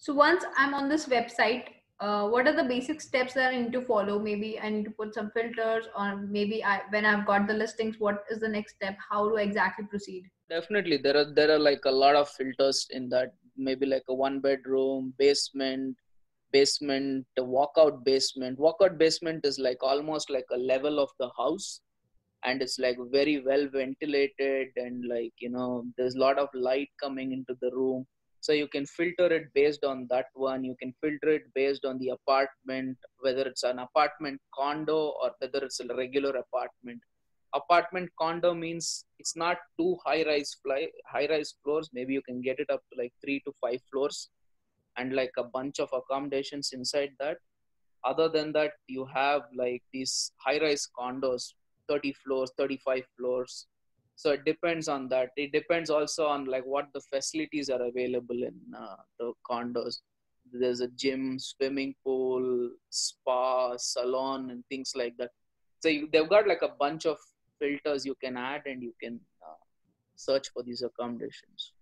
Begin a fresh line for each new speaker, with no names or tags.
So once I'm on this website, what are the basic steps that I need to follow? Maybe I need to put some filters, or maybe when I've got the listings, what is the next step? How do I exactly proceed?
Definitely, there are like a lot of filters in that. Maybe like a one bedroom, basement, a walkout basement. Walkout basement is like almost like a level of the house, and it's like very well ventilated, and like, there's a lot of light coming into the room. So you can filter it based on that one. You can filter it based on the apartment, whether it's an apartment condo or whether it's a regular apartment. Apartment condo means it's not two high rise floors. Maybe you can get it up to like 3 to 5 floors, and like a bunch of accommodations inside that. Other than that, you have like these high rise condos, 30 floors, 35 floors. So it depends on that. It depends also on like what the facilities are available in the condos. There's a gym, swimming pool, spa, salon, and things like that. So they've got like a bunch of filters you can add, and you can search for these accommodations.